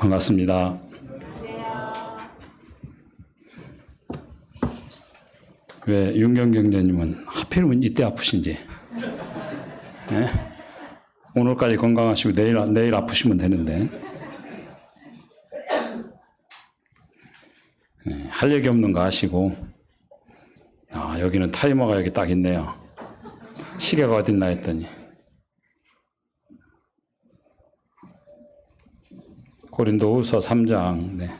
반갑습니다. 왜 윤경경제님은 하필이면 이때 아프신지? 네? 오늘까지 건강하시고 내일 아프시면 되는데. 네, 할 얘기 없는 거 아시고. 여기는 타이머가 여기 딱 있네요. 시계가 어딨나 했더니. 고린도후서 3장. 네.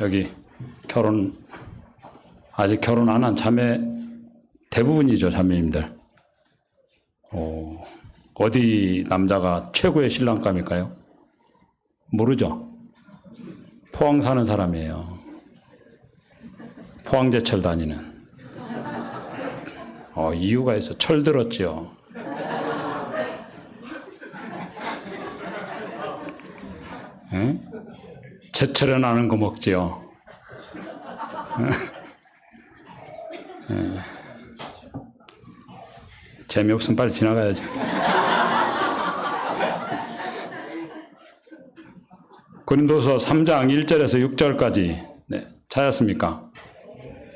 여기 아직 결혼 안 한 자매 대부분이죠, 자매님들. 어디 남자가 최고의 신랑감일까요? 모르죠? 포항 사는 사람이에요. 포항제철 다니는. 이유가 있어. 철 들었지요. 에? 제철에 나는 거 먹지요. 재미없으면 빨리 지나가야죠. 고린도서 3장 1절에서 6절까지 찾았습니까?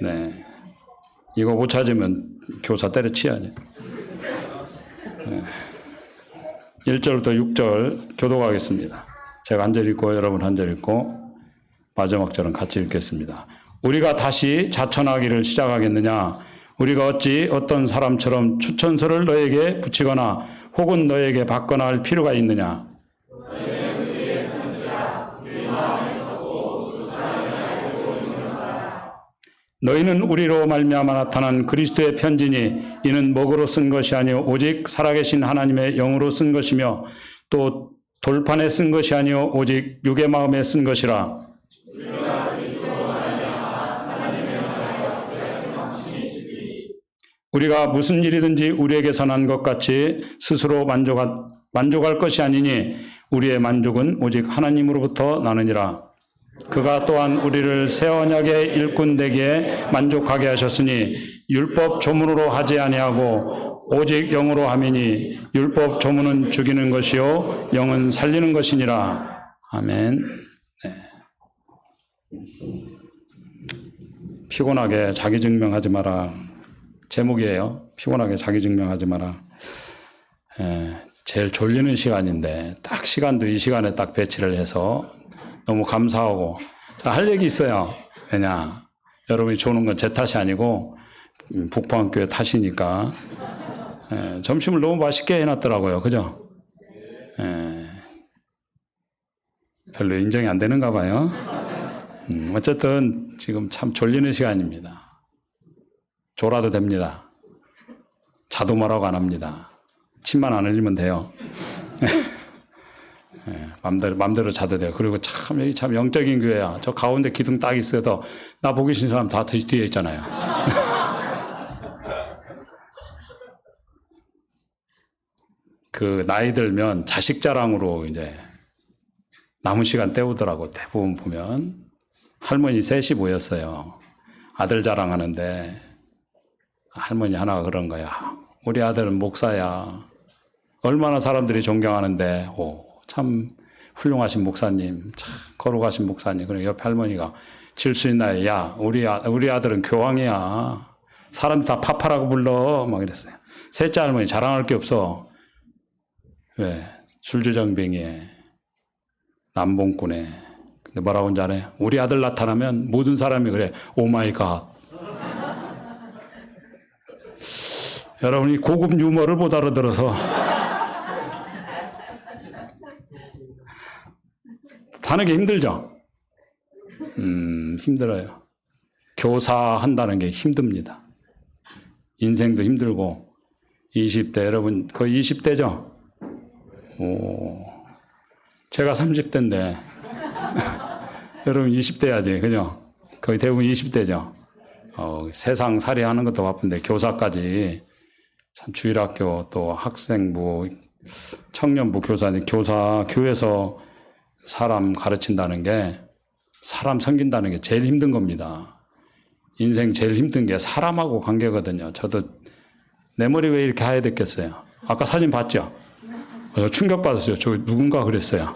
네. 이거 못 찾으면 교사 때려치야지. 1절부터 6절 교독하겠습니다. 제가 한 절 읽고 여러분 한 절 읽고 마지막 절은 같이 읽겠습니다. 우리가 다시 자천하기를 시작하겠느냐? 우리가 어찌 어떤 사람처럼 추천서를 너에게 붙이거나 혹은 너에게 받거나 할 필요가 있느냐? 너희는 우리로 말미암아 나타난 그리스도의 편지니 이는 먹으로 쓴 것이 아니요 오직 살아계신 하나님의 영으로 쓴 것이며 또 돌판에 쓴 것이 아니요 오직 육의 마음에 쓴 것이라. 우리가 무슨 일이든지 우리에게 선한 것 같이 스스로 만족할 것이 아니니 우리의 만족은 오직 하나님으로부터 나느니라. 그가 또한 우리를 새 언약의 일꾼 되기에 만족하게 하셨으니 율법 조문으로 하지 아니하고 오직 영으로 함이니 율법 조문은 죽이는 것이요 영은 살리는 것이니라. 아멘. 네. 피곤하게 자기 증명하지 마라. 제목이에요. 피곤하게 자기 증명하지 마라. 제일 졸리는 시간인데 딱 시간도 이 시간에 딱 배치를 해서 너무 감사하고. 자, 할 얘기 있어요. 왜냐, 여러분이 좋은 건 제 탓이 아니고 북포항교회 탓이니까. 점심을 너무 맛있게 해놨더라고요. 그죠? 별로 인정이 안 되는가 봐요. 어쨌든 지금 참 졸리는 시간입니다. 졸아도 됩니다. 자도 뭐라고 안 합니다. 침만 안 흘리면 돼요. 맘대로 자도 돼요. 그리고 참 여기 참 영적인 교회야. 저 가운데 기둥 딱 있어서 나 보기 싫은 사람 다 뒤에 있잖아요. 그 나이 들면 자식 자랑으로 이제 남은 시간 때우더라고. 대부분 보면 할머니 셋이 모였어요. 아들 자랑하는데 할머니 하나가 그런 거야. 우리 아들은 목사야. 얼마나 사람들이 존경하는데 참 훌륭하신 목사님, 참 거룩하신 목사님. 그리고 옆에 할머니가 질 수 있나요? 야, 우리 아들은 교황이야. 사람들 다 파파라고 불러. 막 이랬어요. 셋째 할머니 자랑할 게 없어. 왜? 술주정뱅이에 남봉꾼에. 근데 뭐라고 하는지 알아요? 우리 아들 나타나면 모든 사람이 그래. 오 마이 갓. 여러분이 고급 유머를 못 알아들어서 하는 게 힘들죠? 힘들어요. 교사한다는 게 힘듭니다. 인생도 힘들고 20대 여러분 거의 20대죠? 제가 30대인데 여러분 20대야지, 그죠? 거의 대부분 20대죠? 세상 살이 하는 것도 바쁜데 교사까지 참 주일학교 또 학생부 청년부 교사님 교회에서 사람 가르친다는 게 사람 섬긴다는 게 제일 힘든 겁니다. 인생 제일 힘든 게 사람하고 관계거든요. 저도 내 머리 왜 이렇게 하얘 됐겠어요. 아까 사진 봤죠? 저 충격받았어요. 저 누군가 그랬어요.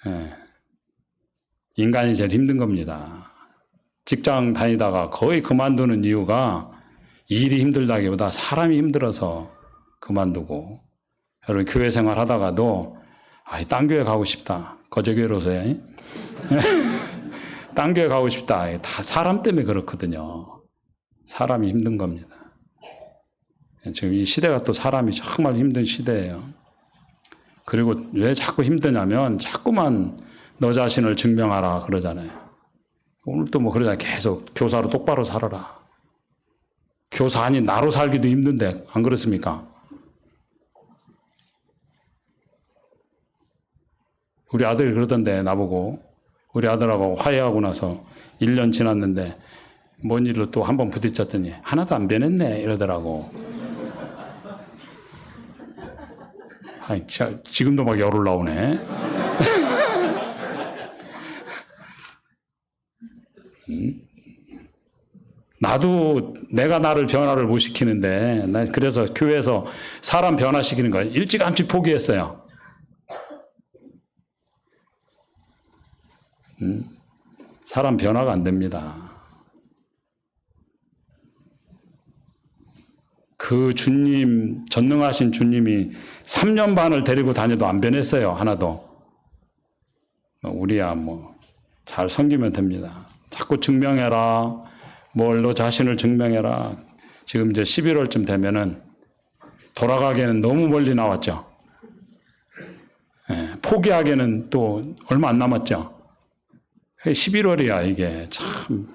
네. 인간이 제일 힘든 겁니다. 직장 다니다가 거의 그만두는 이유가 일이 힘들다기보다 사람이 힘들어서 그만두고, 여러분 교회 생활 하다가도 딴 교회 가고 싶다. 거제교회로서요. 딴 교회 가고 싶다. 다 사람 때문에 그렇거든요. 사람이 힘든 겁니다. 지금 이 시대가 또 사람이 정말 힘든 시대예요. 그리고 왜 자꾸 힘드냐면 자꾸만 너 자신을 증명하라 그러잖아요. 오늘도 뭐 그러잖아요. 계속 교사로 똑바로 살아라. 교사 아닌 나로 살기도 힘든데 안 그렇습니까? 우리 아들이 그러던데 나보고, 우리 아들하고 화해하고 나서 1년 지났는데 뭔 일로 또 한 번 부딪혔더니 하나도 안 변했네 이러더라고. 지금도 막 열 올라오네. 나도 내가 나를 변화를 못 시키는데, 난 그래서 교회에서 사람 변화시키는 거 일찌감치 포기했어요. 사람 변화가 안 됩니다. 그 주님, 전능하신 주님이 3년 반을 데리고 다녀도 안 변했어요. 하나도. 우리야 잘 섬기면 됩니다. 자꾸 증명해라. 뭘 너 자신을 증명해라. 지금 이제 11월쯤 되면은 돌아가기에는 너무 멀리 나왔죠. 포기하기에는 또 얼마 안 남았죠. 11월이야 이게 참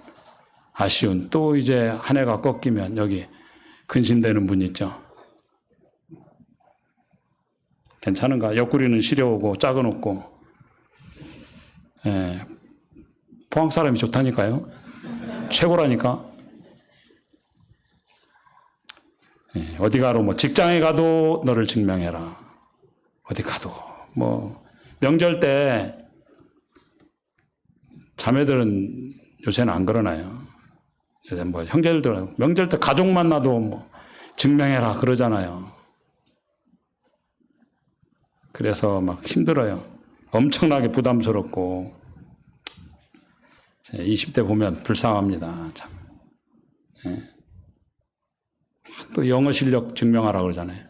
아쉬운. 또 이제 한 해가 꺾이면 여기 근심되는 분 있죠. 괜찮은가? 옆구리는 시려우고 작은 없고. 포항 사람이 좋다니까요. 최고라니까. 어디 가로 직장에 가도 너를 증명해라. 어디 가도 명절 때 자매들은 요새는 안 그러나요? 요새 형제들도 명절 때 가족 만나도 증명해라 그러잖아요. 그래서 막 힘들어요. 엄청나게 부담스럽고. 20대 보면 불쌍합니다. 참. 또 영어 실력 증명하라 그러잖아요.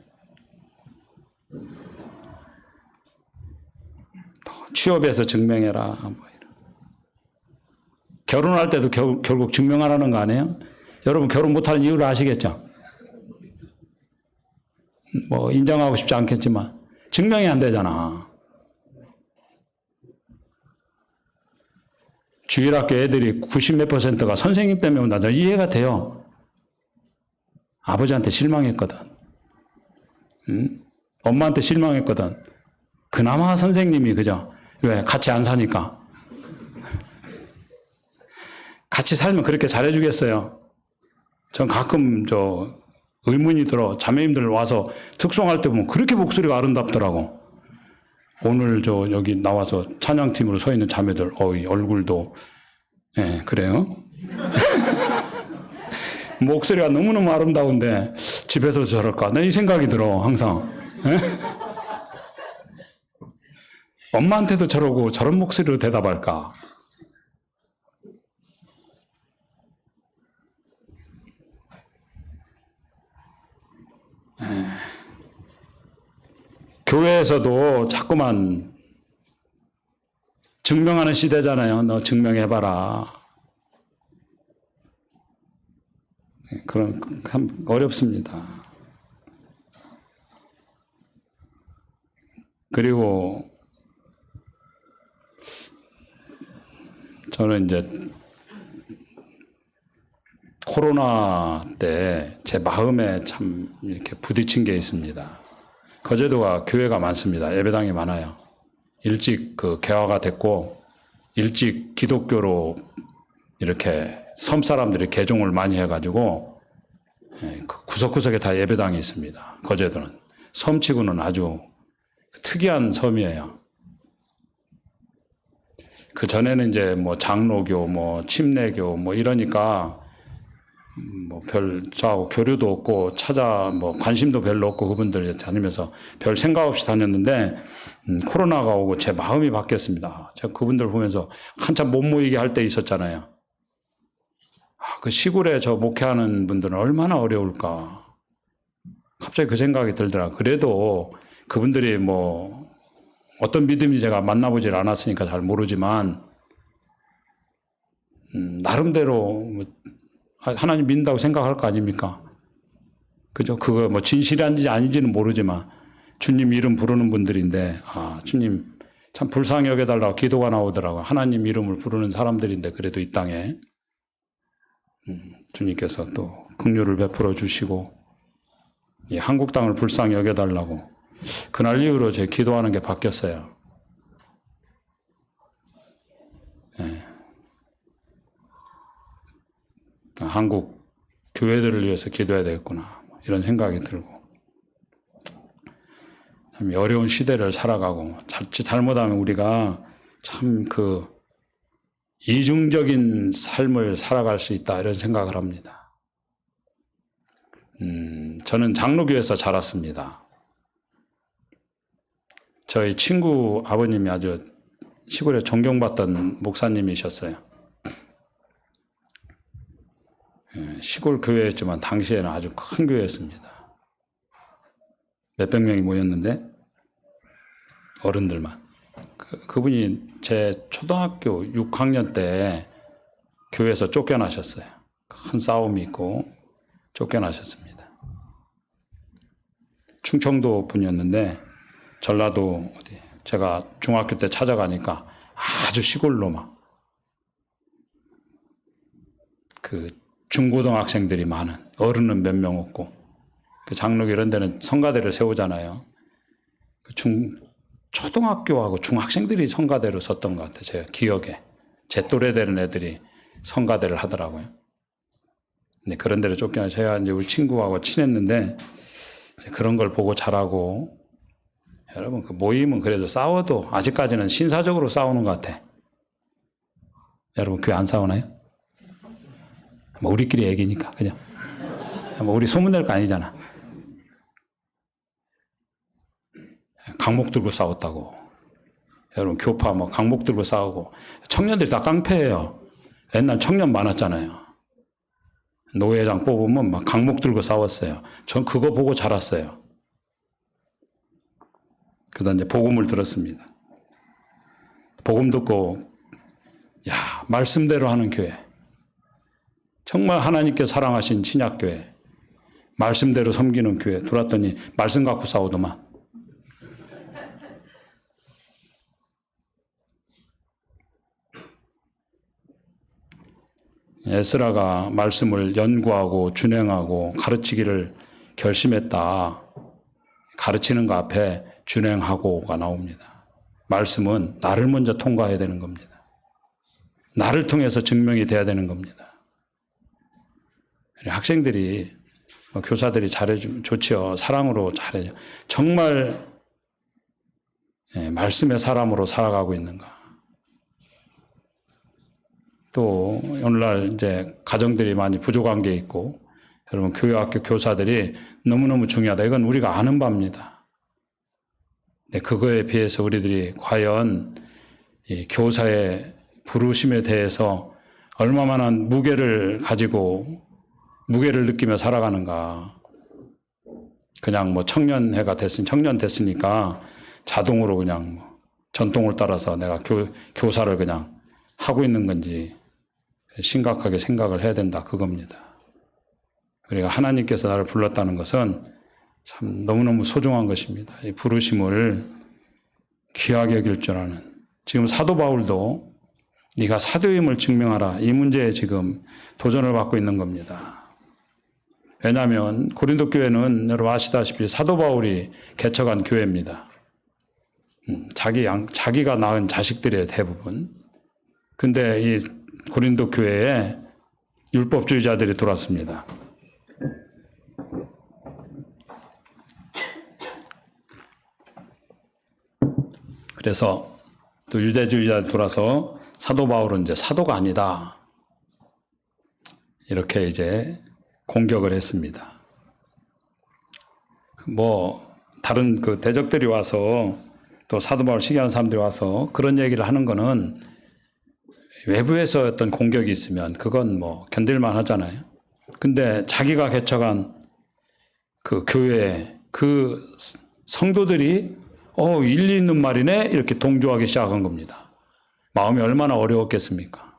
취업해서 증명해라. 결혼할 때도 결국 증명하라는 거 아니에요? 여러분 결혼 못하는 이유를 아시겠죠? 인정하고 싶지 않겠지만 증명이 안 되잖아. 주일학교 애들이 90몇 %가 선생님 때문에 온다. 이해가 돼요. 아버지한테 실망했거든. 엄마한테 실망했거든. 그나마 선생님이 그죠? 왜? 같이 안 사니까. 같이 살면 그렇게 잘해주겠어요. 전 가끔 의문이 들어. 자매님들 와서 특송할 때 보면 그렇게 목소리가 아름답더라고. 오늘 여기 나와서 찬양팀으로 서 있는 자매들, 얼굴도, 그래요. 목소리가 너무너무 아름다운데 집에서 저럴까? 난 이 생각이 들어, 항상. 엄마한테도 저러고 저런 목소리로 대답할까? 교회에서도 자꾸만 증명하는 시대잖아요. 너 증명해봐라. 참 어렵습니다. 그리고 저는 이제 코로나 때 제 마음에 참 이렇게 부딪힌 게 있습니다. 거제도가 교회가 많습니다. 예배당이 많아요. 일찍 개화가 됐고 일찍 기독교로 이렇게 섬 사람들이 개종을 많이 해가지고 그 구석구석에 다 예배당이 있습니다. 거제도는 섬치고는 아주 특이한 섬이에요. 그 전에는 이제 뭐 장로교, 뭐 침례교, 뭐 이러니까 뭐 별 저하고 교류도 없고 뭐 관심도 별로 없고 그분들 다니면서 별 생각 없이 다녔는데 코로나가 오고 제 마음이 바뀌었습니다. 제가 그분들 보면서 한참 못 모이게 할 때 있었잖아요. 그 시골에 저 목회하는 분들은 얼마나 어려울까. 갑자기 그 생각이 들더라. 그래도 그분들이 뭐 어떤 믿음이 제가 만나보질 않았으니까 잘 모르지만 나름대로 뭐 하나님 믿는다고 생각할 거 아닙니까? 그죠? 그거 뭐 진실한지 아닌지는 모르지만 주님 이름 부르는 분들인데 주님 참 불쌍히 여겨달라고 기도가 나오더라고요. 하나님 이름을 부르는 사람들인데 그래도 이 땅에 주님께서 또 긍휼을 베풀어 주시고 이 한국 땅을 불쌍히 여겨달라고 그날 이후로 제 기도하는 게 바뀌었어요. 네. 한국 교회들을 위해서 기도해야 되겠구나 이런 생각이 들고 참 어려운 시대를 살아가고 자칫 잘못하면 우리가 참 그 이중적인 삶을 살아갈 수 있다 이런 생각을 합니다. 저는 장로교에서 자랐습니다. 저희 친구 아버님이 아주 시골에 존경받던 목사님이셨어요. 시골 교회였지만 당시에는 아주 큰 교회였습니다. 몇백 명이 모였는데 어른들만. 그분이 제 초등학교 6학년 때 교회에서 쫓겨나셨어요. 큰 싸움이 있고 쫓겨나셨습니다. 충청도 분이었는데 전라도 어디 제가 중학교 때 찾아가니까 아주 시골로 막 그 중고등학생들이 많은 어른은 몇 명 없고 그 장로교 이런 데는 성가대를 세우잖아요. 초등학교하고 중학생들이 성가대로 섰던 것 같아요. 제가 기억에. 제 또래 되는 애들이 성가대를 하더라고요. 근데 그런 데를 쫓겨나 제가 이제 우리 친구하고 친했는데 그런 걸 보고 자라고 여러분 그 모임은 그래도 싸워도 아직까지는 신사적으로 싸우는 것 같아. 여러분 교회 안 싸우나요? 뭐 우리끼리 얘기니까 그죠? 뭐 우리 소문낼 거 아니잖아. 강목 들고 싸웠다고. 여러분 교파 뭐 강목 들고 싸우고 청년들이 다 깡패예요. 옛날 청년 많았잖아요. 노회장 뽑으면 막 강목 들고 싸웠어요. 전 그거 보고 자랐어요. 그러다 이제 복음을 들었습니다. 복음 듣고 야 말씀대로 하는 교회. 정말 하나님께 사랑하신 신약교회. 말씀대로 섬기는 교회. 들어왔더니 말씀 갖고 싸우더만. 에스라가 말씀을 연구하고 준행하고 가르치기를 결심했다. 가르치는 거 앞에 준행하고가 나옵니다. 말씀은 나를 먼저 통과해야 되는 겁니다. 나를 통해서 증명이 돼야 되는 겁니다. 학생들이 교사들이 잘해주면 좋지요. 사랑으로 잘해줘. 정말 말씀의 사람으로 살아가고 있는가. 또 오늘날 이제 가정들이 많이 부족한 게 있고 여러분 교회학교 교사들이 너무너무 중요하다. 이건 우리가 아는 바입니다. 네, 그거에 비해서 우리들이 과연 이 교사의 부르심에 대해서 얼마만한 무게를 가지고 무게를 느끼며 살아가는가. 그냥 뭐 청년 됐으니까 자동으로 그냥 뭐 전통을 따라서 내가 교사를 그냥 하고 있는 건지 심각하게 생각을 해야 된다. 그겁니다. 우리가 하나님께서 나를 불렀다는 것은 참 너무너무 소중한 것입니다. 이 부르심을 귀하게 여길 줄 아는. 지금 사도 바울도 네가 사도임을 증명하라. 이 문제에 지금 도전을 받고 있는 겁니다. 왜냐하면 고린도 교회는 여러분 아시다시피 사도 바울이 개척한 교회입니다. 자기가 낳은 자식들의 대부분. 근데 이 고린도 교회에 율법주의자들이 들어왔습니다. 그래서 또 유대주의자들이 들어와서 사도 바울은 이제 사도가 아니다. 이렇게 이제 공격을 했습니다. 다른 그 대적들이 와서 또 사도 바울 시기하는 사람들이 와서 그런 얘기를 하는 거는 외부에서 어떤 공격이 있으면 그건 견딜만 하잖아요. 근데 자기가 개척한 그 교회, 그 성도들이 일리 있는 말이네? 이렇게 동조하기 시작한 겁니다. 마음이 얼마나 어려웠겠습니까?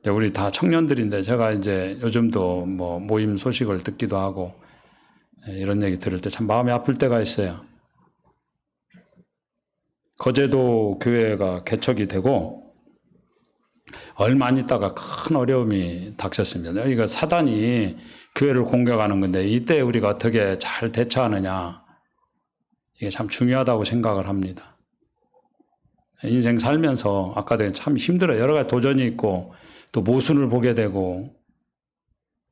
우리 다 청년들인데 제가 이제 요즘도 모임 소식을 듣기도 하고 이런 얘기 들을 때 참 마음이 아플 때가 있어요. 거제도 교회가 개척이 되고 얼마 안 있다가 큰 어려움이 닥쳤습니다. 이거 사단이 교회를 공격하는 건데 이때 우리가 어떻게 잘 대처하느냐, 이게 참 중요하다고 생각을 합니다. 인생 살면서 아까도 참 힘들어요. 여러 가지 도전이 있고 또 모순을 보게 되고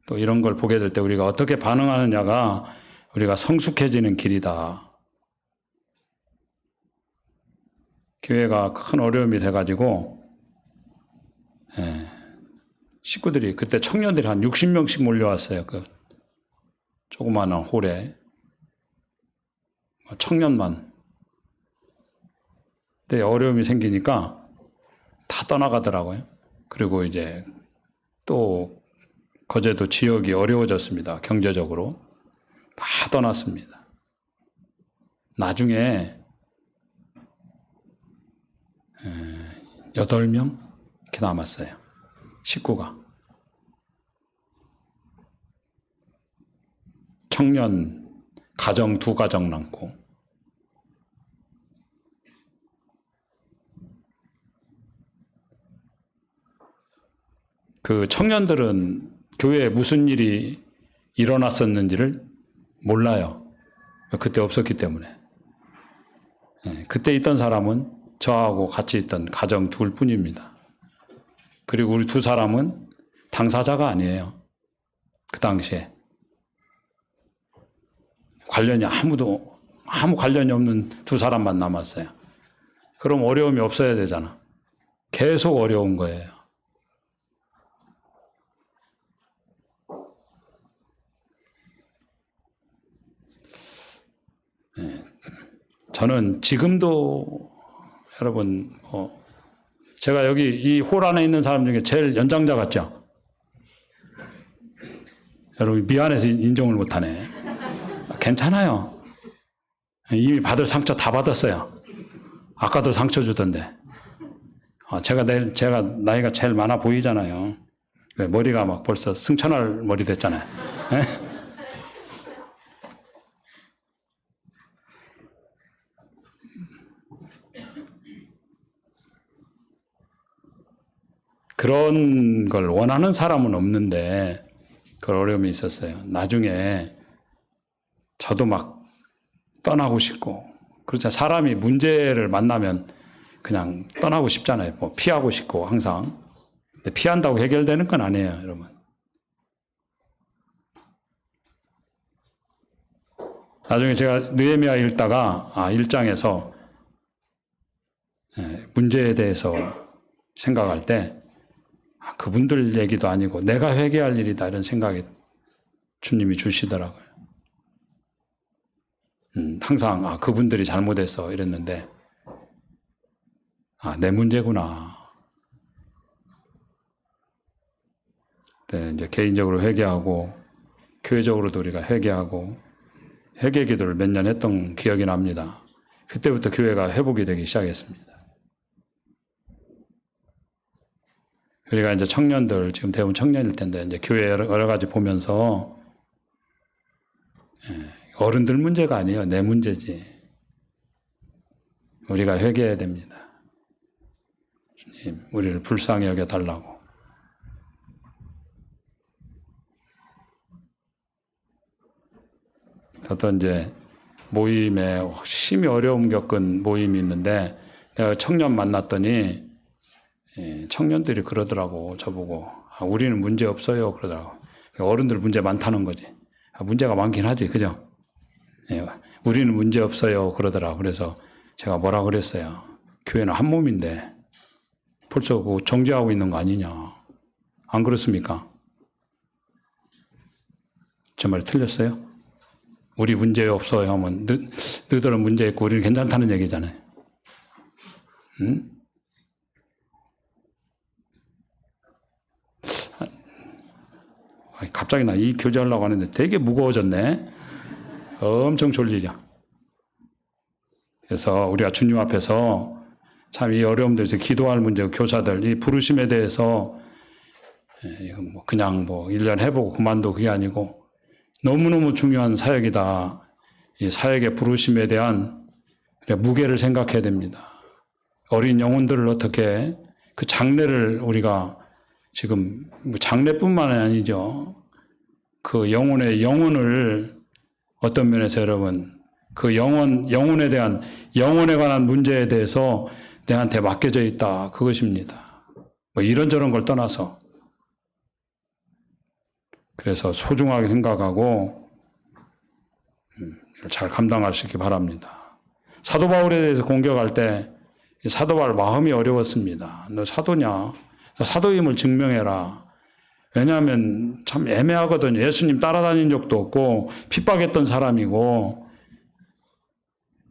또 이런 걸 보게 될 때 우리가 어떻게 반응하느냐가 우리가 성숙해지는 길이다. 교회가 큰 어려움이 돼가지고 식구들이 그때 청년들이 한 60명씩 몰려왔어요. 그 조그마한 홀에 청년만. 근데 어려움이 생기니까 다 떠나가더라고요. 그리고 이제 또 거제도 지역이 어려워졌습니다. 경제적으로 다 떠났습니다. 나중에 8명 이렇게 남았어요. 식구가. 청년 가정 2가정 남고. 그 청년들은 교회에 무슨 일이 일어났었는지를 몰라요. 그때 없었기 때문에. 그때 있던 사람은 저하고 같이 있던 가정 2뿐입니다. 그리고 우리 2사람은 당사자가 아니에요. 그 당시에. 아무 관련이 없는 2사람만 남았어요. 그럼 어려움이 없어야 되잖아. 계속 어려운 거예요. 저는 지금도 여러분 제가 여기 이 홀 안에 있는 사람 중에 제일 연장자 같죠? 여러분 미안해서 인정을 못하네. 괜찮아요. 이미 받을 상처 다 받았어요. 아까도 상처 주던데. 제가 나이가 제일 많아 보이잖아요. 머리가 막 벌써 승천할 머리 됐잖아요. 그런 걸 원하는 사람은 없는데 그런 어려움이 있었어요. 나중에 저도 막 떠나고 싶고, 그렇죠. 사람이 문제를 만나면 그냥 떠나고 싶잖아요. 피하고 싶고 항상. 근데 피한다고 해결되는 건 아니에요, 여러분. 나중에 제가 느헤미야 읽다가 1장에서 문제에 대해서 생각할 때 그분들 얘기도 아니고 내가 회개할 일이다 이런 생각이 주님이 주시더라고요. 항상 그분들이 잘못했어 이랬는데 내 문제구나. 네, 이제 개인적으로 회개하고 교회적으로도 우리가 회개하고 회개 기도를 몇 년 했던 기억이 납니다. 그때부터 교회가 회복이 되기 시작했습니다. 우리가 이제 청년들, 지금 대부분 청년일 텐데, 이제 교회 여러 가지 보면서, 어른들 문제가 아니에요. 내 문제지. 우리가 회개해야 됩니다. 주님, 우리를 불쌍히 여겨달라고. 어떤 이제 모임에 심히 어려움 겪은 모임이 있는데, 내가 청년 만났더니, 청년들이 그러더라고, 저보고. 우리는 문제 없어요. 그러더라고. 어른들 문제 많다는 거지. 문제가 많긴 하지, 그죠? 예, 우리는 문제 없어요 그러더라. 그래서 제가 뭐라 그랬어요. 교회는 한 몸인데 벌써 그 정죄하고 있는 거 아니냐. 안 그렇습니까? 제 말이 틀렸어요? 우리 문제 없어요 하면 너희들은 문제 있고 우리는 괜찮다는 얘기잖아요. 응? 갑자기 나 이 교제하려고 하는데 되게 무거워졌네. 엄청 졸리죠. 그래서 우리가 주님 앞에서 참 이 어려움들에서 기도할 문제, 교사들, 이 부르심에 대해서 그냥 1년 해보고 그만둬 그게 아니고 너무너무 중요한 사역이다. 이 사역의 부르심에 대한 무게를 생각해야 됩니다. 어린 영혼들을 어떻게 그 장래를 우리가 지금 장래뿐만 아니죠. 그 영혼을 어떤 면에서 여러분 그 영혼에 대한 영혼에 관한 문제에 대해서 내한테 맡겨져 있다. 그것입니다. 이런저런 걸 떠나서 그래서 소중하게 생각하고 잘 감당할 수 있기 바랍니다. 사도 바울에 대해서 공격할 때 사도 바울 마음이 어려웠습니다. 너 사도냐? 사도임을 증명해라. 왜냐하면 참 애매하거든요. 예수님 따라다닌 적도 없고 핍박했던 사람이고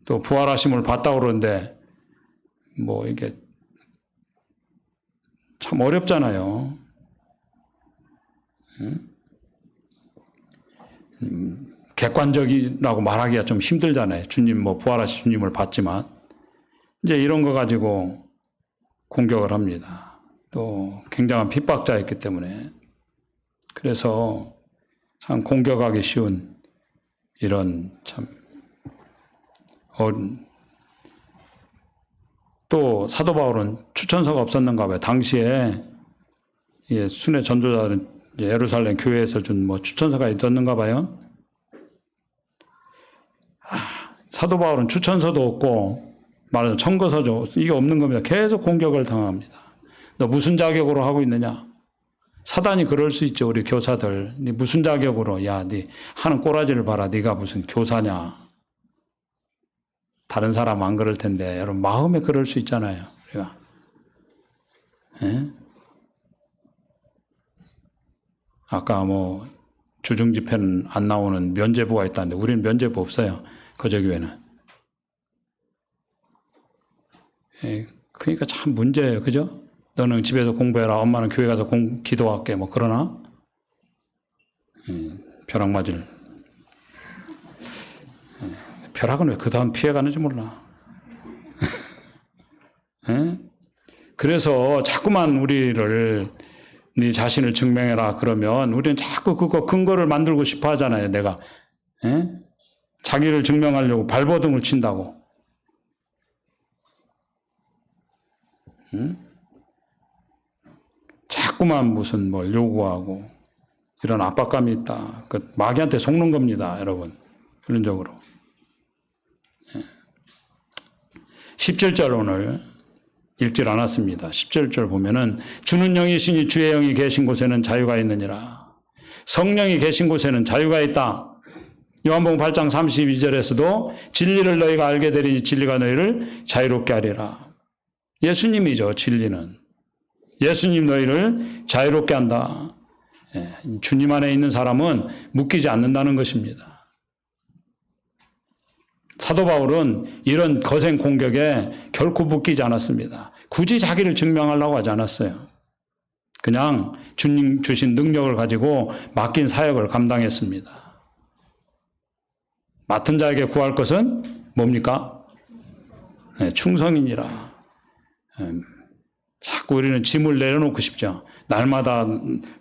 또 부활하심을 봤다고 그러는데 이게 참 어렵잖아요. 객관적이라고 말하기가 좀 힘들잖아요. 주님 부활하신 주님을 봤지만 이제 이런 거 가지고 공격을 합니다. 또 굉장한 핍박자였기 때문에 그래서 참 공격하기 쉬운 이런 참 또 사도 바울은 추천서가 없었는가 봐요. 당시에 순회 전도자들은 예루살렘 교회에서 준 추천서가 있었는가 봐요. 사도 바울은 추천서도 없고 말하자면 청거서죠. 이게 없는 겁니다. 계속 공격을 당합니다. 너 무슨 자격으로 하고 있느냐? 사단이 그럴 수 있죠. 우리 교사들. 네 무슨 자격으로? 네 하는 꼬라지를 봐라. 네가 무슨 교사냐? 다른 사람 안 그럴 텐데 여러분 마음에 그럴 수 있잖아요. 우리가. 예? 아까 주중 집회는 안 나오는 면죄부가 있다는데 우리는 면죄부 없어요. 거저 교회는. 예, 그러니까 참 문제예요. 그죠? 너는 집에서 공부해라. 엄마는 교회 가서 기도할게. 그러나 벼락 맞을. 벼락은 왜 그 다음 피해가는지 몰라. 예? 그래서 자꾸만 우리를 네 자신을 증명해라 그러면 우리는 자꾸 그거 근거를 만들고 싶어 하잖아요. 내가. 예? 자기를 증명하려고 발버둥을 친다고. 자꾸만 무슨 요구하고 이런 압박감이 있다. 그 마귀한테 속는 겁니다. 여러분. 결론적으로. 17절 오늘 읽질 않았습니다. 17절 보면은 주는 영이시니 주의 영이 계신 곳에는 자유가 있느니라. 성령이 계신 곳에는 자유가 있다. 요한복음 8장 32절에서도 진리를 너희가 알게 되리니 진리가 너희를 자유롭게 하리라. 예수님이죠. 진리는. 예수님 너희를 자유롭게 한다. 주님 안에 있는 사람은 묶이지 않는다는 것입니다. 사도 바울은 이런 거센 공격에 결코 묶이지 않았습니다. 굳이 자기를 증명하려고 하지 않았어요. 그냥 주님 주신 능력을 가지고 맡긴 사역을 감당했습니다. 맡은 자에게 구할 것은 뭡니까? 충성이니라. 자꾸 우리는 짐을 내려놓고 싶죠. 날마다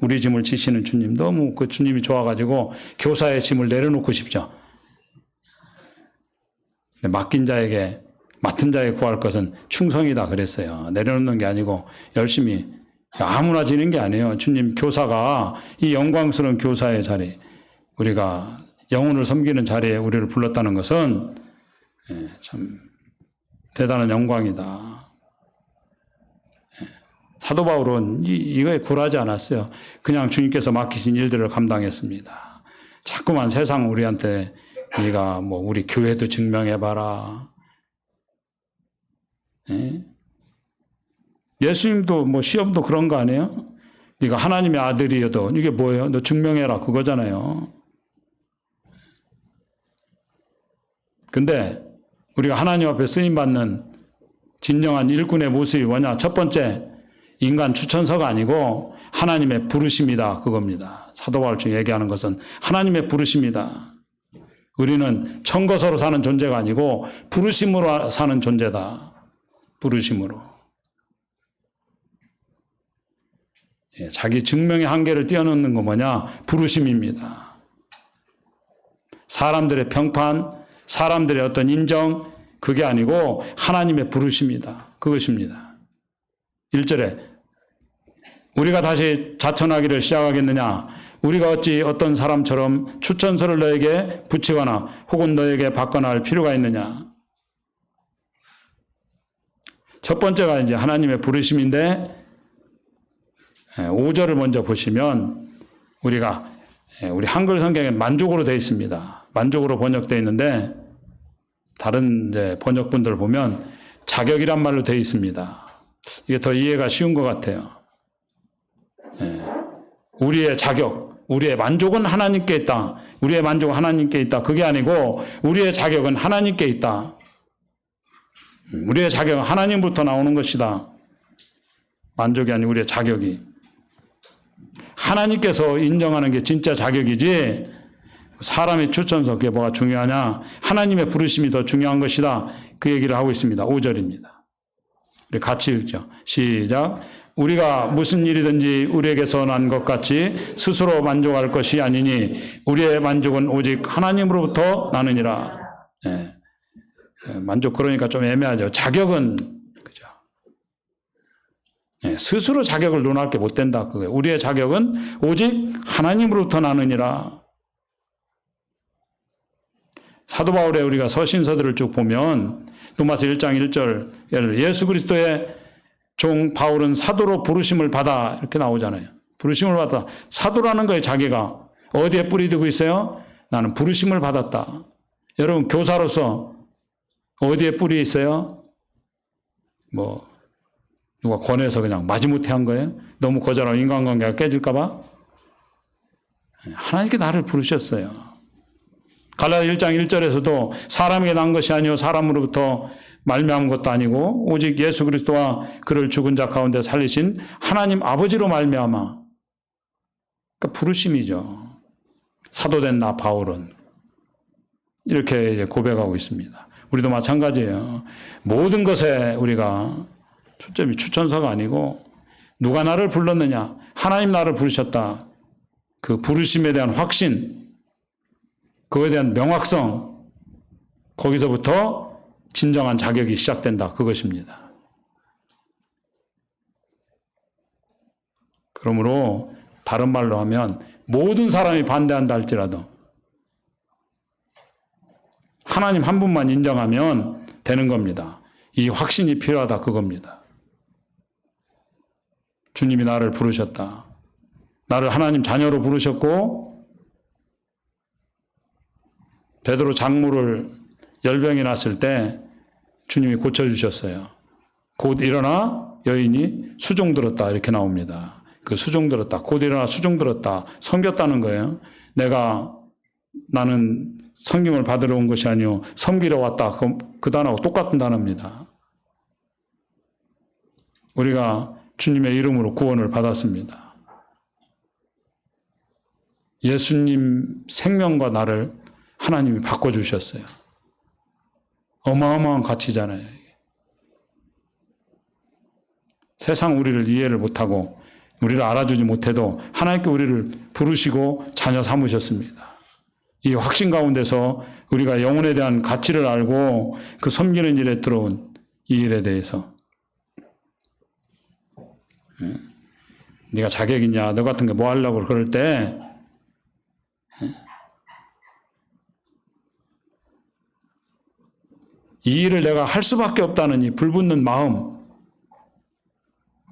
우리 짐을 지시는 주님. 너무 그 주님이 좋아가지고 교사의 짐을 내려놓고 싶죠. 맡긴 자에게, 맡은 자에게 구할 것은 충성이다 그랬어요. 내려놓는 게 아니고 열심히 아무나 지는 게 아니에요. 주님 교사가 이 영광스러운 교사의 자리, 우리가 영혼을 섬기는 자리에 우리를 불렀다는 것은 참 대단한 영광이다. 사도 바울은 이거에 굴하지 않았어요. 그냥 주님께서 맡기신 일들을 감당했습니다. 자꾸만 세상 우리한테 네가 뭐 우리 교회도 증명해봐라. 예? 예수님도 뭐 시험도 그런 거 아니에요? 네가 하나님의 아들이어도 이게 뭐예요? 너 증명해라 그거잖아요. 근데 우리가 하나님 앞에 쓰임받는 진정한 일꾼의 모습이 뭐냐? 첫 번째, 인간 추천서가 아니고 하나님의 부르심이다 그겁니다. 사도 바울 중에 얘기하는 것은 하나님의 부르심이다. 우리는 청거서로 사는 존재가 아니고 부르심으로 사는 존재다. 부르심으로. 예, 자기 증명의 한계를 뛰어넘는 건 뭐냐? 부르심입니다. 사람들의 평판, 사람들의 어떤 인정, 그게 아니고 하나님의 부르심이다. 그것입니다. 1절에 우리가 다시 자천하기를 시작하겠느냐? 우리가 어찌 어떤 사람처럼 추천서를 너에게 붙이거나 혹은 너에게 받거나 할 필요가 있느냐? 첫 번째가 이제 하나님의 부르심인데 5절을 먼저 보시면 우리가 우리 한글 성경에 만족으로 되어 있습니다. 만족으로 번역되어 있는데 다른 이제 번역본들 보면 자격이란 말로 되어 있습니다. 이게 더 이해가 쉬운 것 같아요. 우리의 자격, 우리의 만족은 하나님께 있다. 우리의 만족은 하나님께 있다. 그게 아니고 우리의 자격은 하나님께 있다. 우리의 자격은 하나님부터 나오는 것이다. 만족이 아닌 우리의 자격이. 하나님께서 인정하는 게 진짜 자격이지 사람의 추천서 그게 뭐가 중요하냐. 하나님의 부르심이 더 중요한 것이다. 그 얘기를 하고 있습니다. 5절입니다. 우리 같이 읽죠. 시작. 우리가 무슨 일이든지 우리에게서 난 것 같이 스스로 만족할 것이 아니니 우리의 만족은 오직 하나님으로부터 나느니라. 예. 만족 그러니까 좀 애매하죠. 자격은 그죠. 예. 스스로 자격을 논할 게 못 된다. 그거예요. 우리의 자격은 오직 하나님으로부터 나느니라. 사도 바울의 우리가 서신서들을 쭉 보면 로마서 1장 1절 예수 그리스도의 종 바울은 사도로 부르심을 받아 이렇게 나오잖아요. 부르심을 받아. 사도라는 거에 자기가 어디에 뿌리 두고 있어요? 나는 부르심을 받았다. 여러분 교사로서 어디에 뿌리 있어요? 뭐 누가 권해서 그냥 마지못해 한 거예요? 너무 거절하면 인간관계가 깨질까 봐? 하나님께 나를 부르셨어요. 갈라디아 1장 1절에서도 사람에게 난 것이 아니요 사람으로부터 말미암은 것도 아니고 오직 예수 그리스도와 그를 죽은 자 가운데 살리신 하나님 아버지로 말미암아. 그러니까 부르심이죠. 사도된 나 바울은 이렇게 고백하고 있습니다. 우리도 마찬가지예요. 모든 것에 우리가 초점이 추천서가 아니고 누가 나를 불렀느냐. 하나님 나를 부르셨다. 그 부르심에 대한 확신, 그거에 대한 명확성, 거기서부터 진정한 자격이 시작된다. 그것입니다. 그러므로 다른 말로 하면 모든 사람이 반대한다 할지라도 하나님 한 분만 인정하면 되는 겁니다. 이 확신이 필요하다 그겁니다. 주님이 나를 부르셨다. 나를 하나님 자녀로 부르셨고 베드로 장모를 열병이 났을 때 주님이 고쳐주셨어요. 곧 일어나 여인이 수종 들었다 이렇게 나옵니다. 그 수종 들었다. 곧 일어나 수종 들었다. 섬겼다는 거예요. 나는 섬김을 받으러 온 것이 아니요 섬기러 왔다. 그 단어하고 똑같은 단어입니다. 우리가 주님의 이름으로 구원을 받았습니다. 예수님 생명과 나를 하나님이 바꿔주셨어요. 어마어마한 가치잖아요. 세상 우리를 이해를 못하고 우리를 알아주지 못해도 하나님께 우리를 부르시고 자녀 삼으셨습니다. 이 확신 가운데서 우리가 영혼에 대한 가치를 알고 그 섬기는 일에 들어온 이 일에 대해서 네가 자격 있냐, 너 같은 게 뭐 하려고 그럴 때 이 일을 내가 할 수밖에 없다는 이 불붙는 마음,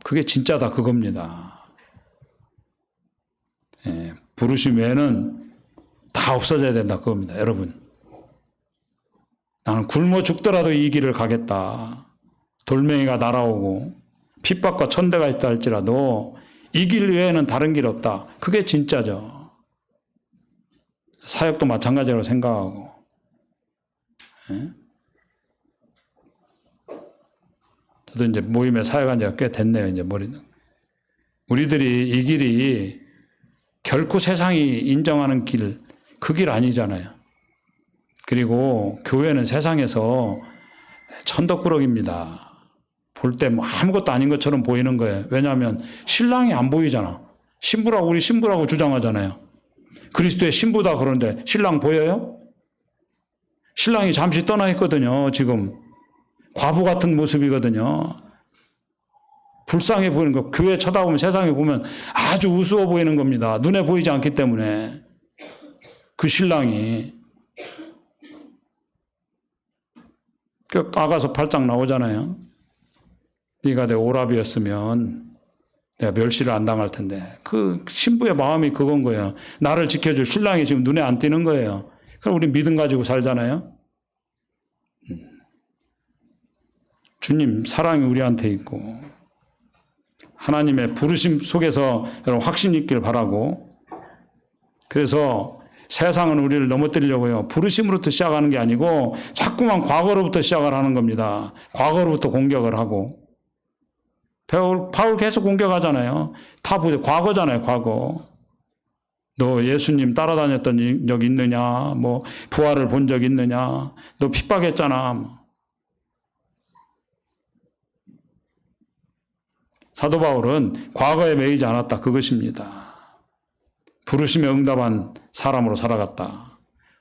그게 진짜다 그겁니다. 부르심 외에는 다 없어져야 된다 그겁니다. 여러분, 나는 굶어 죽더라도 이 길을 가겠다. 돌멩이가 날아오고 핍박과 천대가 있다 할지라도 이 길 외에는 다른 길 없다. 그게 진짜죠. 사역도 마찬가지로 생각하고. 저도 이제 모임에 사역한 지가 꽤 됐네요. 이제 머리는. 우리들이 이 길이 결코 세상이 인정하는 길, 그 길 아니잖아요. 그리고 교회는 세상에서 천덕꾸러기입니다. 볼 때 뭐 아무것도 아닌 것처럼 보이는 거예요. 왜냐하면 신랑이 안 보이잖아. 신부라고 우리 신부라고 주장하잖아요. 그리스도의 신부다 그러는데 신랑 보여요? 신랑이 잠시 떠나 있거든요. 지금 과부 같은 모습이거든요. 불쌍해 보이는 거. 교회 쳐다보면 세상에 보면 아주 우스워 보이는 겁니다. 눈에 보이지 않기 때문에. 그 신랑이 그 아가서 8장 나오잖아요. 네가 내 오라비였으면 내가 멸시를 안 당할 텐데. 그 신부의 마음이 그건 거예요. 나를 지켜줄 신랑이 지금 눈에 안 띄는 거예요. 그럼 우리 믿음 가지고 살잖아요. 주님 사랑이 우리한테 있고 하나님의 부르심 속에서 여러분 확신 있길 바라고. 그래서 세상은 우리를 넘어뜨리려고요. 부르심으로부터 시작하는 게 아니고 자꾸만 과거로부터 시작을 하는 겁니다. 과거로부터 공격을 하고. 바울 계속 공격하잖아요. 다 보죠. 과거잖아요. 과거. 너 예수님 따라다녔던 적 있느냐? 뭐 부활을 본 적 있느냐? 너 핍박했잖아. 사도 바울은 과거에 매이지 않았다. 그것입니다. 부르심에 응답한 사람으로 살아갔다.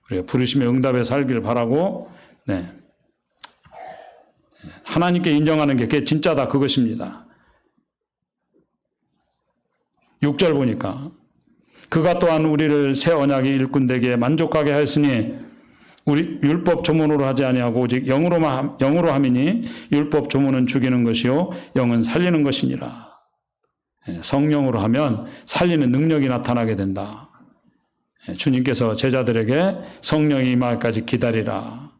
우리가 부르심에 응답에 살기를 바라고, 네. 하나님께 인정하는 게 그게 진짜다. 그것입니다. 6절 보니까 그가 또한 우리를 새 언약의 일꾼되게 만족하게 하였으니 우리 율법 조문으로 하지 아니하고 오직 영으로 함이니 율법 조문은 죽이는 것이요 영은 살리는 것이니라. 성령으로 하면 살리는 능력이 나타나게 된다. 주님께서 제자들에게 성령이 임하기까지 기다리라.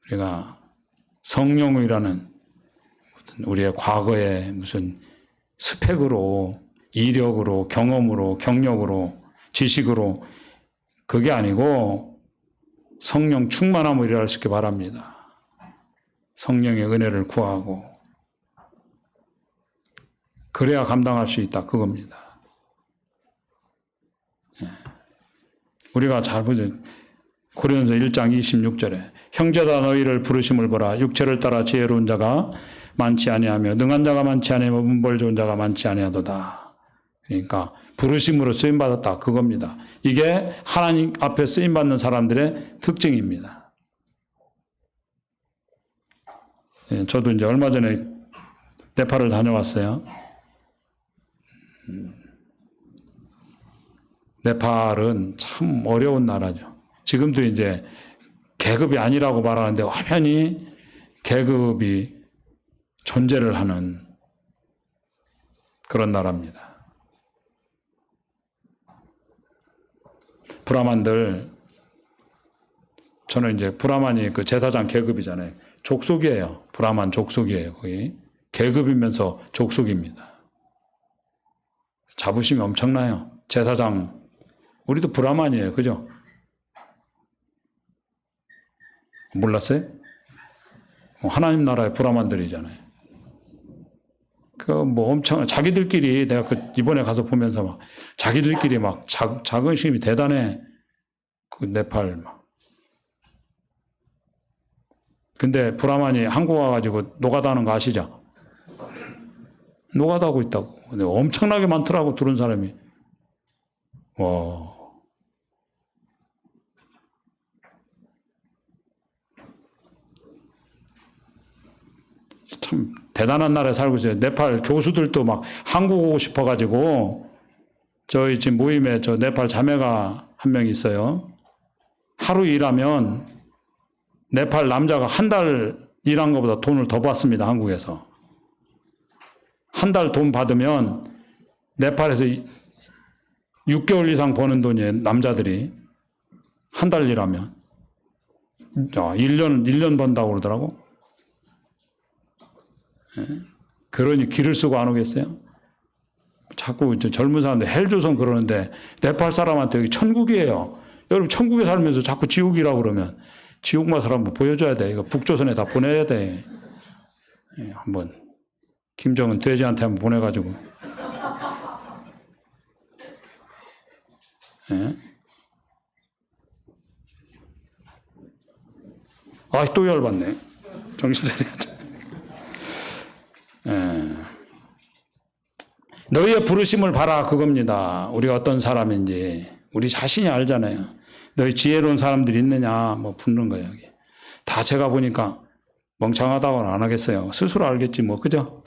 우리가 성령이라는 우리의 과거의 무슨 스펙으로 이력으로 경험으로 경력으로 지식으로 그게 아니고 성령 충만함으로 일할 수 있게 바랍니다. 성령의 은혜를 구하고 그래야 감당할 수 있다. 그겁니다. 우리가 잘 보죠. 고린도서 1장 26절에 형제다 너희를 부르심을 보라. 육체를 따라 지혜로운 자가 많지 아니하며 능한 자가 많지 아니하며 문벌 좋은 자가 많지 아니하도다. 그러니까 부르심으로 쓰임받았다. 그겁니다. 이게 하나님 앞에 쓰임받는 사람들의 특징입니다. 저도 이제 얼마 전에 네팔을 다녀왔어요. 네팔은 참 어려운 나라죠. 지금도 이제 계급이 아니라고 말하는데 화면이 계급이 존재를 하는 그런 나라입니다. 브라만들, 저는 이제 브라만이 그 제사장 계급이잖아요. 족속이에요. 브라만 족속이에요. 거의. 계급이면서 족속입니다. 자부심이 엄청나요. 제사장, 우리도 브라만이에요. 그죠? 몰랐어요? 하나님 나라의 브라만들이잖아요. 그 뭐 엄청 자기들끼리 내가 그 이번에 가서 보면서 막 자기들끼리 막 자긍심이 대단해. 그 네팔 막. 근데 브라만이 한국 와가지고 노가다 하는 거 아시죠? 노가다 하고 있다고. 근데 엄청나게 많더라고 들은 사람이. 와. 참 대단한 나라에 살고 있어요. 네팔 교수들도 막 한국 오고 싶어가지고 저희 지금 모임에 저 네팔 자매가 한 명 있어요. 하루 일하면 네팔 남자가 한 달 일한 것보다 돈을 더 받습니다. 한국에서. 한 달 돈 받으면 네팔에서 6개월 이상 버는 돈이에요. 남자들이. 한 달 일하면. 1년 번다고 그러더라고. 그러니 길을 쓰고 안 오겠어요? 자꾸 이제 젊은 사람들 헬조선 그러는데 네팔 사람한테 여기 천국이에요. 여러분 천국에 살면서 자꾸 지옥이라고 그러면 지옥 맛을 한번 보여줘야 돼. 이거 북조선에 다 보내야 돼. 한번 김정은 돼지한테 한번 보내가지고. 또 열받네. 정신 차려야지. 너희의 부르심을 봐라 그겁니다. 우리가 어떤 사람인지 우리 자신이 알잖아요. 너희 지혜로운 사람들이 있느냐 뭐 묻는 거예요. 여기. 다 제가 보니까 멍청하다고는 안 하겠어요. 스스로 알겠지 뭐 그죠?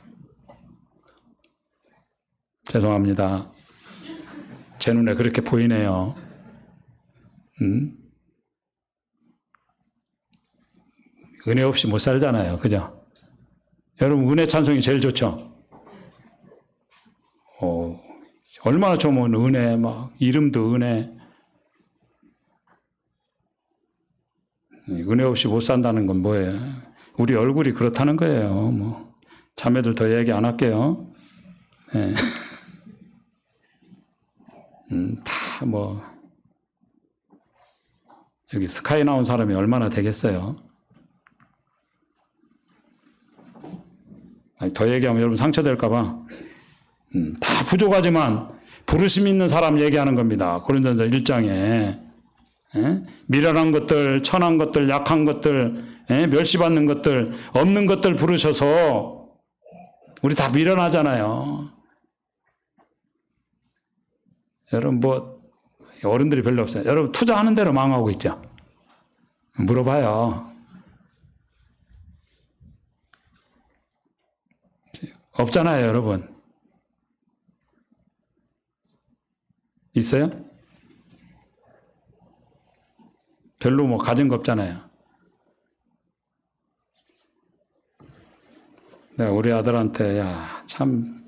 죄송합니다. 제 눈에 그렇게 보이네요. 은혜 없이 못 살잖아요. 그죠? 여러분 은혜 찬송이 제일 좋죠? 얼마나 좋으면 은혜 막 이름도 은혜. 은혜 없이 못 산다는 건 뭐예요? 우리 얼굴이 그렇다는 거예요. 뭐 자매들 더 얘기 안 할게요. 네. 다 뭐 여기 스카이 나온 사람이 얼마나 되겠어요? 더 얘기하면 여러분 상처될까 봐. 다 부족하지만 부르심 있는 사람 얘기하는 겁니다. 고린도전서 1장에 미련한 것들, 천한 것들, 약한 것들, 멸시받는 것들, 없는 것들 부르셔서 우리 다 미련하잖아요. 여러분 뭐 어른들이 별로 없어요. 여러분 투자하는 대로 망하고 있죠. 물어봐요. 없잖아요, 여러분. 있어요? 별로 뭐 가진 거 없잖아요. 내가 우리 아들한테 야, 참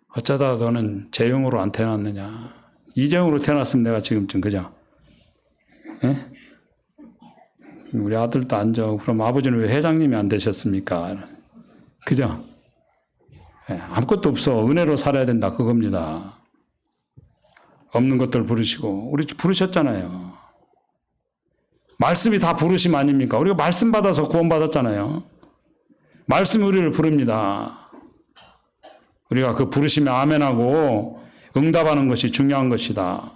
어쩌다 너는 재용으로 안 태어났느냐. 이재용으로 태어났으면 내가 지금쯤 그죠? 예? 우리 아들도 안 줘. 그럼 아버지는 왜 회장님이 안 되셨습니까? 그죠? 예, 아무것도 없어. 은혜로 살아야 된다. 그겁니다. 없는 것들 부르시고 우리 부르셨잖아요. 말씀이 다 부르심 아닙니까? 우리가 말씀 받아서 구원받았잖아요. 말씀이 우리를 부릅니다. 우리가 그 부르심에 아멘하고 응답하는 것이 중요한 것이다.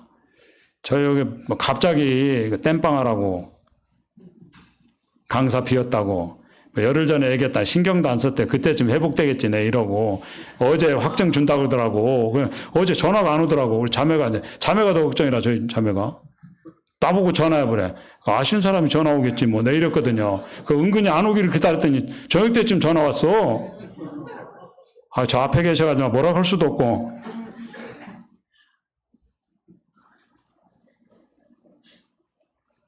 저 여기 뭐 갑자기 땜빵하라고 강사 비었다고 뭐 열흘 전에 얘기했다. 신경도 안 썼대. 그때쯤 회복되겠지 내 이러고 어제 확정 준다 그러더라고. 어제 전화가 안 오더라고. 우리 자매가 더 걱정이라 저희 자매가 나보고 전화해보래. 아쉬운 사람이 전화 오겠지 뭐 내 이랬거든요. 그 은근히 안 오기를 기다렸더니 저녁 때쯤 전화 왔어. 저 앞에 계셔가지고 뭐라 할 수도 없고.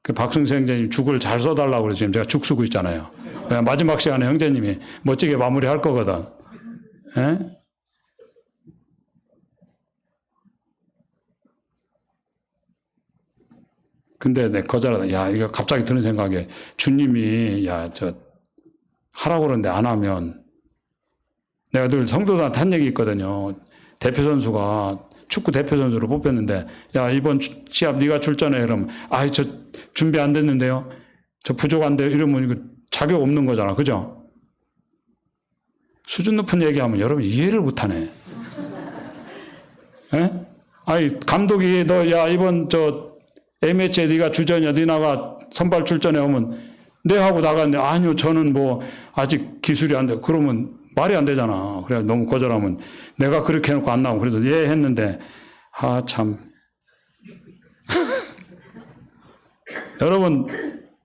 그 박승수 형제님 죽을 잘 써달라고 그래서 지금 제가 죽 쓰고 있잖아요. 마지막 시간에 형제님이 멋지게 마무리할 거거든. 에? 근데 내 거절하다. 야, 이거 갑자기 드는 생각에 주님이 하라고 그러는데 안 하면 내가 늘 성도들한테 한 얘기 있거든요. 대표 선수가 축구 대표 선수로 뽑혔는데 야, 이번 시합 네가 출전해. 그러면 저 준비 안 됐는데요. 저 부족한데 이러면 이거 자격 없는 거잖아. 그죠? 수준 높은 얘기하면 여러분 이해를 못 하네. 감독이 너 이번 A매치에 네가 주전이야. 네 나가 선발 출전해 오면 네 하고 나갔는데 아니요. 저는 뭐 아직 기술이 안 돼. 그러면 말이 안 되잖아. 그래 너무 거절하면 내가 그렇게 해놓고 안 나오고 그래서 예 했는데 참. 여러분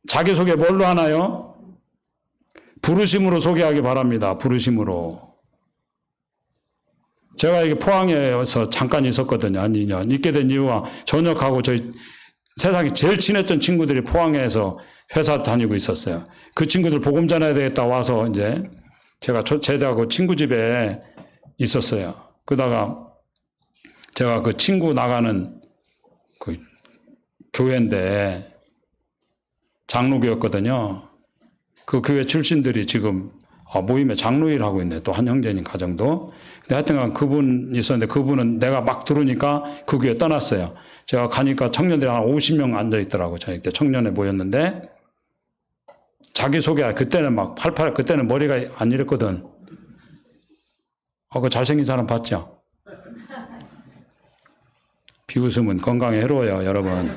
자기소개 뭘로 하나요? 부르심으로 소개하기 바랍니다. 부르심으로. 제가 이게 포항에서 잠깐 있었거든요. 한 2년. 있게 된 이유가 전역하고 저희 세상에 제일 친했던 친구들이 포항에서 회사 다니고 있었어요. 그 친구들 복음 전해야 되겠다 와서 이제 제가 제대하고 친구 집에 있었어요. 그러다가 제가 그 친구 나가는 그 교회인데 장로교였거든요. 그 교회 출신들이 지금 모임에 장로일 하고 있네. 또 한 형제님 가정도. 근데 하여튼간 그분이 있었는데 그분은 내가 막 들어오니까 그 교회 떠났어요. 제가 가니까 청년들이 한 50명 앉아 있더라고요. 저희 때 청년회 모였는데 자기소개, 그때는 막 팔팔, 그때는 머리가 안 이랬거든. 그 잘생긴 사람 봤죠? 비웃음은 건강에 해로워요, 여러분.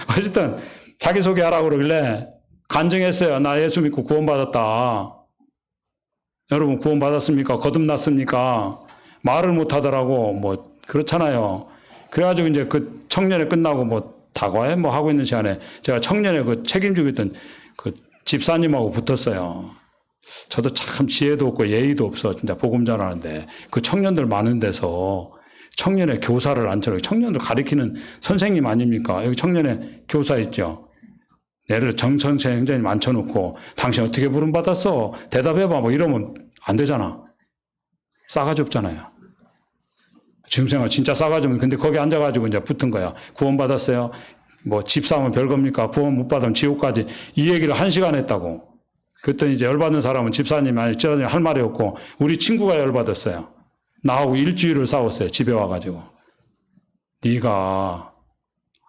어쨌든 자기소개하라고 그러길래 간증했어요. 나 예수 믿고 구원받았다. 여러분 구원받았습니까? 거듭났습니까? 말을 못하더라고. 뭐 그렇잖아요. 그래가지고 이제 그 청년회 끝나고 뭐 다과에 뭐 하고 있는 시간에 제가 청년회 그 책임지고 있던 그 집사님하고 붙었어요. 저도 참 지혜도 없고 예의도 없어. 진짜 복음 전하는데 그 청년들 많은 데서 청년회 교사를 앉혀놓고 청년들 가르치는 선생님 아닙니까? 여기 청년회 교사 있죠. 얘를 정선생 행정님 앉혀놓고 당신 어떻게 부름받았어? 대답해봐. 뭐 이러면 안 되잖아. 싸가지 없잖아요. 지금 생각 진짜 싸가지 없는. 근데 거기 앉아가지고 이제 붙은 거야. 구원받았어요. 뭐 집 사면 별겁니까? 구원 못 받으면 지옥까지. 이 얘기를 1시간 했다고. 그랬더니 이제 열받는 사람은 집사님 아니 집사님 할 말이 없고 우리 친구가 열받았어요. 나하고 일주일을 싸웠어요. 집에 와가지고. 네가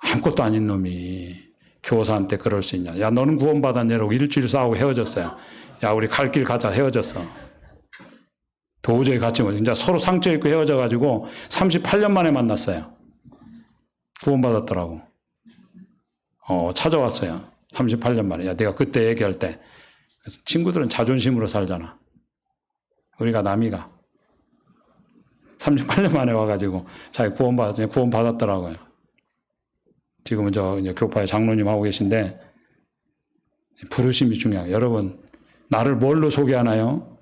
아무것도 아닌 놈이 교사한테 그럴 수 있냐. 야 너는 구원받았냐 이러고 일주일 싸우고 헤어졌어요. 야 우리 갈 길 가자 헤어졌어. 도저히 같이 못. 이제 서로 상처 입고 헤어져가지고 38년 만에 만났어요. 구원받았더라고. 찾아왔어요. 38년 만에. 야 내가 그때 얘기할 때. 그래서 친구들은 자존심으로 살잖아. 우리가 남이가. 38년 만에 와가지고 자기 구원받았더라고요. 지금은 이제 교파의 장로님 하고 계신데 부르심이 중요해요. 여러분 나를 뭘로 소개하나요?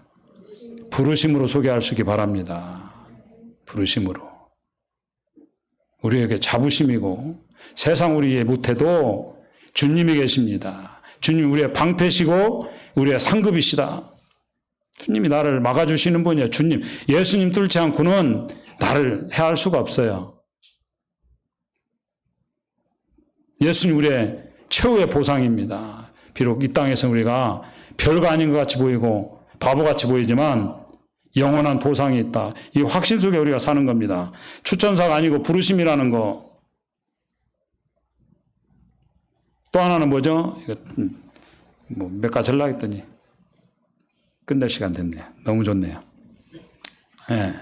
부르심으로 소개하시기 바랍니다. 부르심으로. 우리에게 자부심이고 세상 우리에 못해도 주님이 계십니다. 주님 우리의 방패시고 우리의 상급이시다. 주님이 나를 막아주시는 분이에요. 주님, 예수님 뚫지 않고는 나를 해할 수가 없어요. 예수님 우리의 최후의 보상입니다. 비록 이 땅에서 우리가 별거 아닌 것 같이 보이고 바보같이 보이지만 영원한 보상이 있다. 이 확신 속에 우리가 사는 겁니다. 추천사가 아니고 부르심이라는 거. 또 하나는 뭐죠? 이거 뭐 몇 가지 하려고 했더니 끝낼 시간 됐네요. 너무 좋네요. 네.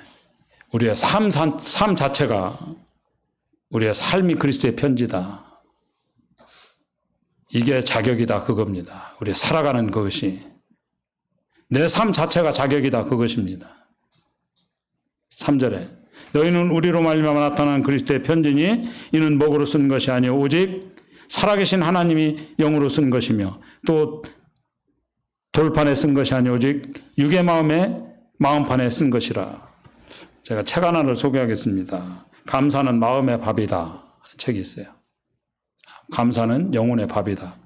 우리의 삶 자체가 우리의 삶이 그리스도의 편지다. 이게 자격이다 그겁니다. 우리 살아가는 그것이. 내 삶 자체가 자격이다 그것입니다. 3절에 너희는 우리로 말미암아 나타난 그리스도의 편지니 이는 먹으로 쓴 것이 아니요 오직 살아계신 하나님이 영으로 쓴 것이며 또 돌판에 쓴 것이 아니요 오직 육의 마음판에 쓴 것이라. 제가 책 하나를 소개하겠습니다. 감사는 마음의 밥이다. 책이 있어요. 감사는 영혼의 밥이다.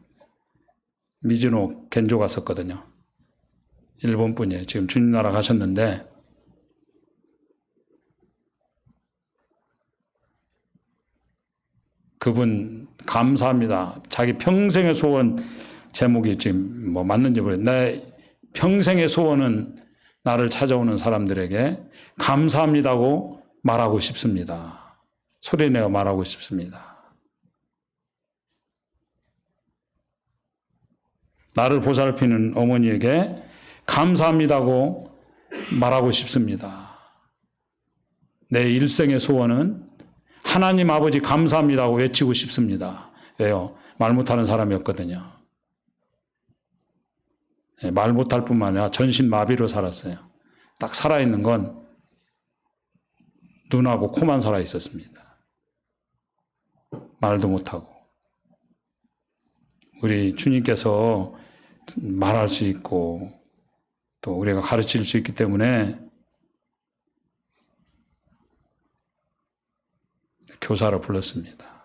미즈노 겐조가 썼거든요. 일본 분이에요. 지금 주님 나라 가셨는데 그분 감사합니다. 자기 평생의 소원 제목이 지금 뭐 맞는지 모르겠는데 내 평생의 소원은 나를 찾아오는 사람들에게 감사합니다고 말하고 싶습니다. 소리내어 말하고 싶습니다. 나를 보살피는 어머니에게 감사합니다고 말하고 싶습니다. 내 일생의 소원은 하나님 아버지 감사합니다고 외치고 싶습니다. 왜요? 말 못하는 사람이었거든요. 말 못할 뿐만 아니라 전신마비로 살았어요. 딱 살아있는 건 눈하고 코만 살아있었습니다. 말도 못하고. 우리 주님께서 말할 수 있고 또 우리가 가르칠 수 있기 때문에 교사를 불렀습니다.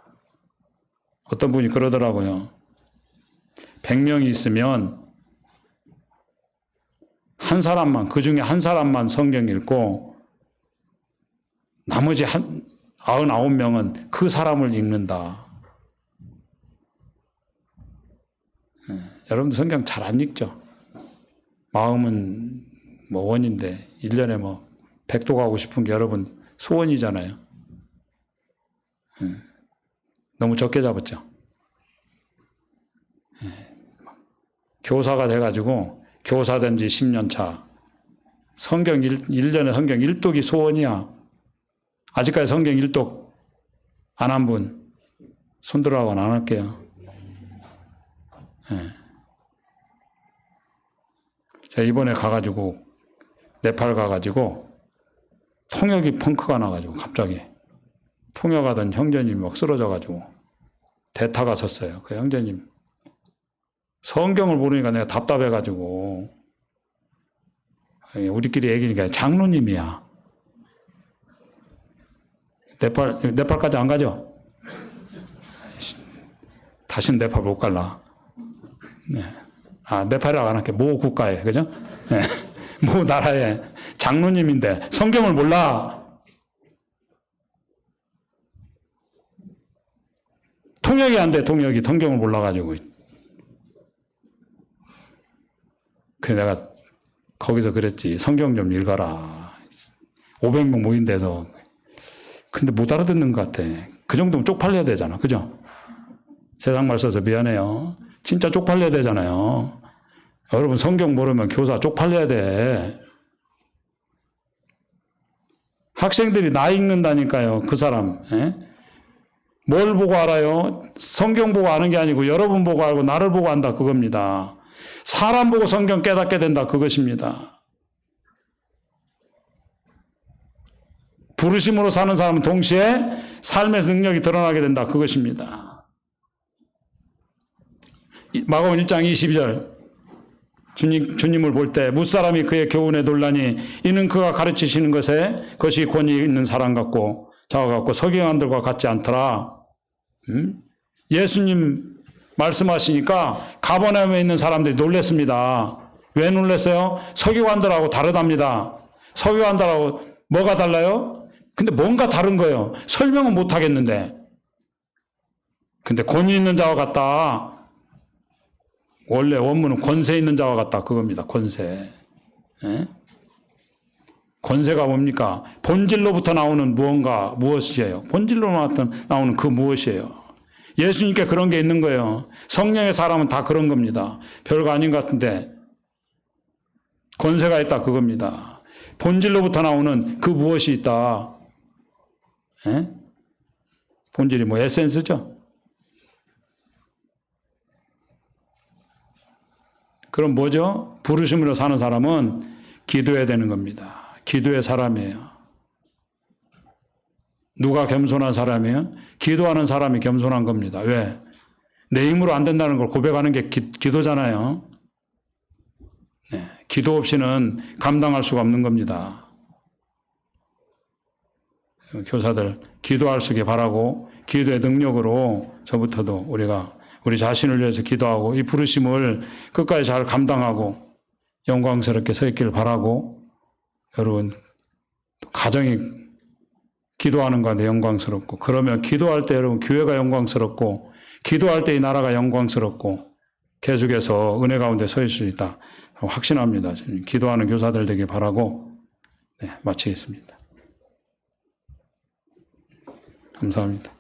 어떤 분이 그러더라고요. 100명이 있으면 한 사람만, 그 중에 한 사람만 성경 읽고 나머지 99명은 그 사람을 읽는다. 여러분도 성경 잘 안 읽죠? 마음은 뭐 원인데 1년에 뭐 100도 가고 싶은 게 여러분 소원이잖아요. 너무 적게 잡았죠. 교사가 돼가지고 교사 된 지 10년 차. 성경 1년에 성경 1독이 소원이야. 아직까지 성경 1독 안 한 분 손들어라고는 안 할게요. 제가 이번에 가가지고 네팔 가가지고 통역이 펑크가 나가지고 갑자기 통역하던 형제님이 막 쓰러져가지고 대타가 섰어요. 그 형제님 성경을 모르니까 내가 답답해가지고 우리끼리 얘기니까 장로님이야. 네팔까지 안 가죠? 다시는 네팔 못 갈라. 네. 네팔이라고 안 할게. 모 국가에, 그죠? 네. 모 나라에 장로님인데 성경을 몰라. 통역이 안 돼, 통역이. 성경을 몰라가지고. 그래서 내가 거기서 그랬지. 성경 좀 읽어라. 500명 모인데도. 근데 못 알아듣는 것 같아. 그 정도면 쪽팔려야 되잖아. 그죠? 세상 말 써서 미안해요. 진짜 쪽팔려야 되잖아요. 여러분 성경 모르면 교사 쪽팔려야 돼. 학생들이 나 읽는다니까요. 그 사람. 에? 뭘 보고 알아요? 성경 보고 아는 게 아니고 여러분 보고 알고 나를 보고 안다 그겁니다. 사람 보고 성경 깨닫게 된다 그것입니다. 부르심으로 사는 사람은 동시에 삶의 능력이 드러나게 된다 그것입니다. 마가복음 1장 22절 주님을 볼 때 무사람이 그의 교훈에 놀라니 이는 그가 가르치시는 것이 권위 있는 사람 같고 자와 같고 서기관들과 같지 않더라. 예수님 말씀하시니까 가버나움에 있는 사람들이 놀랐습니다. 왜 놀랐어요? 서기관들하고 다르답니다. 서기관들하고 뭐가 달라요? 근데 뭔가 다른 거예요. 설명은 못 하겠는데. 근데 권위 있는 자와 같다. 원래 원문은 권세 있는 자와 같다. 그겁니다. 권세. 에? 권세가 뭡니까? 본질로부터 나오는 무엇이에요? 본질로 나오는 그 무엇이에요? 예수님께 그런 게 있는 거예요. 성령의 사람은 다 그런 겁니다. 별거 아닌 것 같은데 권세가 있다 그겁니다. 본질로부터 나오는 그 무엇이 있다. 에? 본질이 뭐 에센스죠? 그럼 뭐죠? 부르심으로 사는 사람은 기도해야 되는 겁니다. 기도의 사람이에요. 누가 겸손한 사람이에요? 기도하는 사람이 겸손한 겁니다. 왜? 내 힘으로 안 된다는 걸 고백하는 게 기도잖아요. 네, 기도 없이는 감당할 수가 없는 겁니다. 교사들 기도할 수 있게 바라고 기도의 능력으로 저부터도 우리가 우리 자신을 위해서 기도하고 이 부르심을 끝까지 잘 감당하고 영광스럽게 서 있기를 바라고 여러분 가정이 기도하는 가운데 영광스럽고 그러면 기도할 때 여러분 교회가 영광스럽고 기도할 때 이 나라가 영광스럽고 계속해서 은혜 가운데 서 있을 수 있다 확신합니다. 기도하는 교사들 되길 바라고 마치겠습니다. 감사합니다.